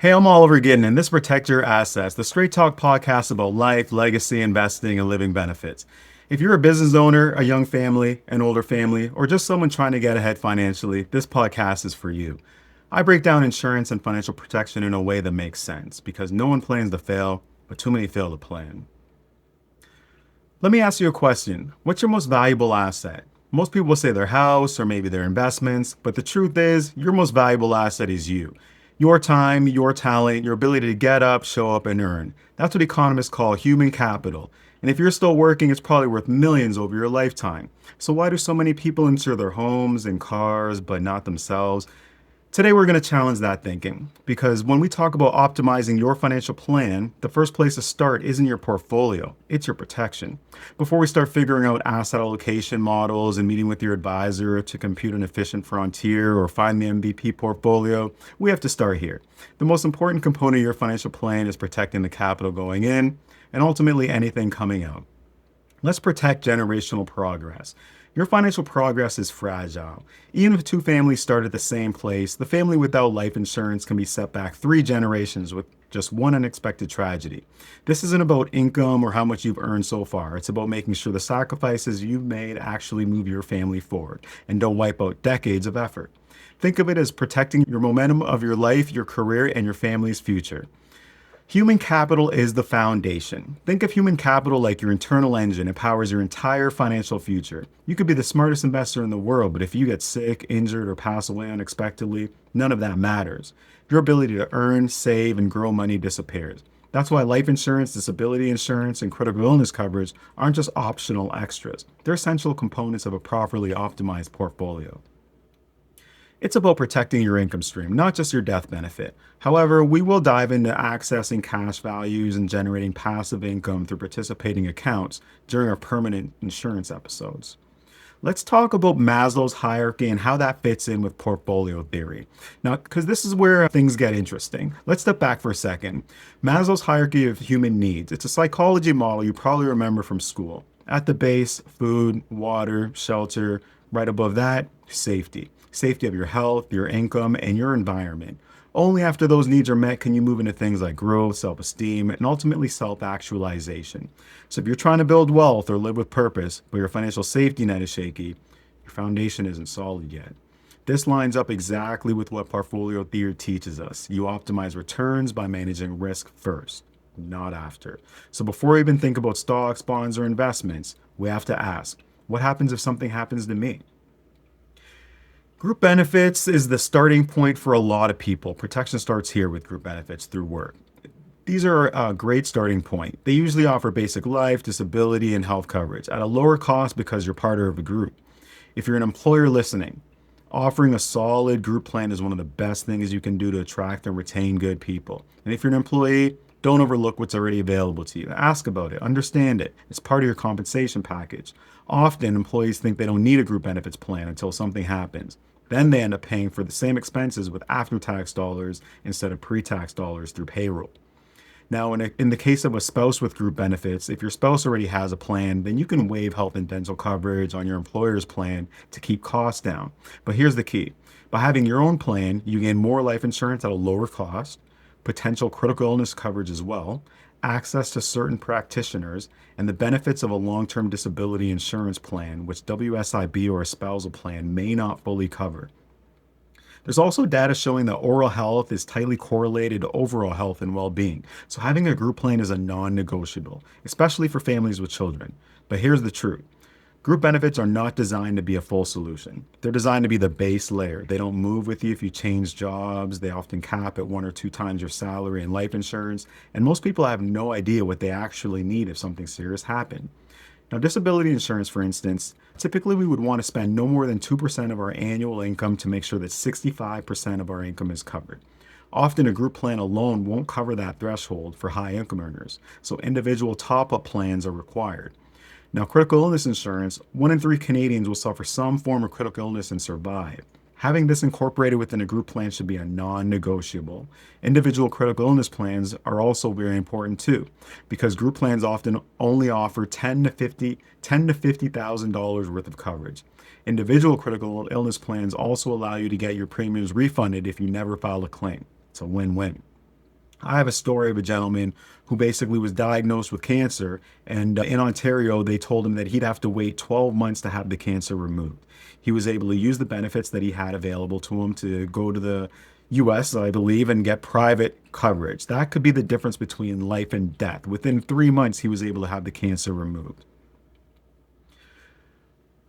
Hey, I'm Oliver Gidden, and this Protect Your Assets, the straight talk podcast about life, legacy, investing, and living benefits. If you're a business owner, a young family, an older family, or just someone trying to get ahead financially, this podcast is for you. I break down insurance and financial protection in a way that makes sense because no one plans to fail, but too many fail to plan. Let me ask you a question. What's your most valuable asset? Most people will say their house or maybe their investments, but the truth is, your most valuable asset is you. Your time, your talent, your ability to get up, show up, and earn. That's what economists call human capital. And if you're still working, it's probably worth millions over your lifetime. So why do so many people insure their homes and cars, but not themselves? Today, we're going to challenge that thinking because when we talk about optimizing your financial plan, the first place to start isn't your portfolio, it's your protection. Before we start figuring out asset allocation models and meeting with your advisor to compute an efficient frontier or find the MVP portfolio, we have to start here. The most important component of your financial plan is protecting the capital going in and ultimately anything coming out. Let's protect generational progress. Your financial progress is fragile. Even if two families start at the same place, the family without life insurance can be set back 3 generations with just one unexpected tragedy. This isn't about income or how much you've earned so far. It's about making sure the sacrifices you've made actually move your family forward and don't wipe out decades of effort. Think of it as protecting your momentum of your life, your career, and your family's future. Human capital is the foundation. Think of human capital like your internal engine. It powers your entire financial future. You could be the smartest investor in the world, but if you get sick, injured, or pass away unexpectedly, none of that matters. Your ability to earn, save, and grow money disappears. That's why life insurance, disability insurance, and critical illness coverage aren't just optional extras. They're essential components of a properly optimized portfolio. It's about protecting your income stream, not just your death benefit. However, we will dive into accessing cash values and generating passive income through participating accounts during our permanent insurance episodes. Let's talk about Maslow's hierarchy and how that fits in with portfolio theory. Now, because this is where things get interesting. Let's step back for a second. Maslow's hierarchy of human needs. It's a psychology model you probably remember from school. At the base, food, water, shelter. Right above that, safety. Safety of your health, your income, and your environment. Only after those needs are met can you move into things like growth, self-esteem, and ultimately self-actualization. So if you're trying to build wealth or live with purpose, but your financial safety net is shaky, your foundation isn't solid yet. This lines up exactly with what portfolio theory teaches us. You optimize returns by managing risk first, not after. So before we even think about stocks, bonds, or investments, we have to ask, what happens if something happens to me? Group benefits is the starting point for a lot of people. Protection starts here with group benefits through work. These are a great starting point. They usually offer basic life, disability, and health coverage at a lower cost because you're part of a group. If you're an employer listening, offering a solid group plan is one of the best things you can do to attract and retain good people. And if you're an employee, don't overlook what's already available to you. Ask about it, understand it. It's part of your compensation package. Often, employees think they don't need a group benefits plan until something happens. Then they end up paying for the same expenses with after-tax dollars instead of pre-tax dollars through payroll. Now, in the case of a spouse with group benefits, if your spouse already has a plan, then you can waive health and dental coverage on your employer's plan to keep costs down. But here's the key. By having your own plan, you gain more life insurance at a lower cost, potential critical illness coverage as well, access to certain practitioners, and the benefits of a long-term disability insurance plan, which WSIB or a spousal plan may not fully cover. There's also data showing that oral health is tightly correlated to overall health and well-being. So having a group plan is a non-negotiable, especially for families with children. But here's the truth. Group benefits are not designed to be a full solution. They're designed to be the base layer. They don't move with you if you change jobs. They often cap at 1 or 2 times your salary in life insurance. And most people have no idea what they actually need if something serious happened. Now, disability insurance, for instance, typically we would want to spend no more than 2% of our annual income to make sure that 65% of our income is covered. Often a group plan alone won't cover that threshold for high income earners, so individual top-up plans are required. Now, critical illness insurance, 1 in 3 Canadians will suffer some form of critical illness and survive. Having this incorporated within a group plan should be a non-negotiable. Individual critical illness plans are also very important too, because group plans often only offer $10 to $50,000 worth of coverage. Individual critical illness plans also allow you to get your premiums refunded if you never file a claim. It's a win-win. I have a story of a gentleman who basically was diagnosed with cancer, and in Ontario, they told him that he'd have to wait 12 months to have the cancer removed. He was able to use the benefits that he had available to him to go to the US, I believe, and get private coverage. That could be the difference between life and death. Within 3 months, he was able to have the cancer removed.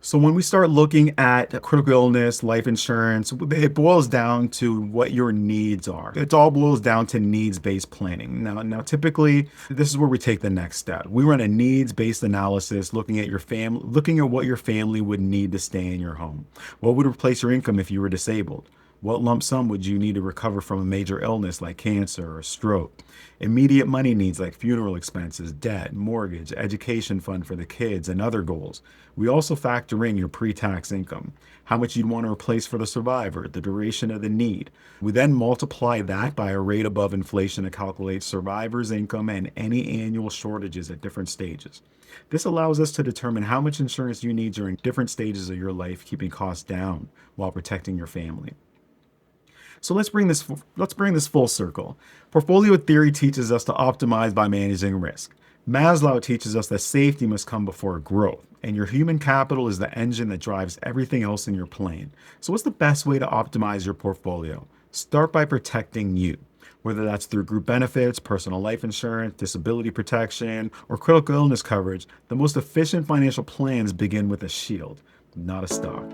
So when we start looking at critical illness, life insurance, it boils down to what your needs are. It all boils down to needs-based planning. Now, typically, this is where we take the next step. We run a needs-based analysis, looking at your family, looking at what your family would need to stay in your home. What would replace your income if you were disabled? What lump sum would you need to recover from a major illness like cancer or stroke? Immediate money needs like funeral expenses, debt, mortgage, education fund for the kids, and other goals. We also factor in your pre-tax income, how much you'd want to replace for the survivor, the duration of the need. We then multiply that by a rate above inflation to calculate survivor's income and any annual shortages at different stages. This allows us to determine how much insurance you need during different stages of your life, keeping costs down while protecting your family. So let's bring this full circle. Portfolio theory teaches us to optimize by managing risk. Maslow teaches us that safety must come before growth, and your human capital is the engine that drives everything else in your plan. So what's the best way to optimize your portfolio? Start by protecting you. Whether that's through group benefits, personal life insurance, disability protection, or critical illness coverage, the most efficient financial plans begin with a shield, not a stock.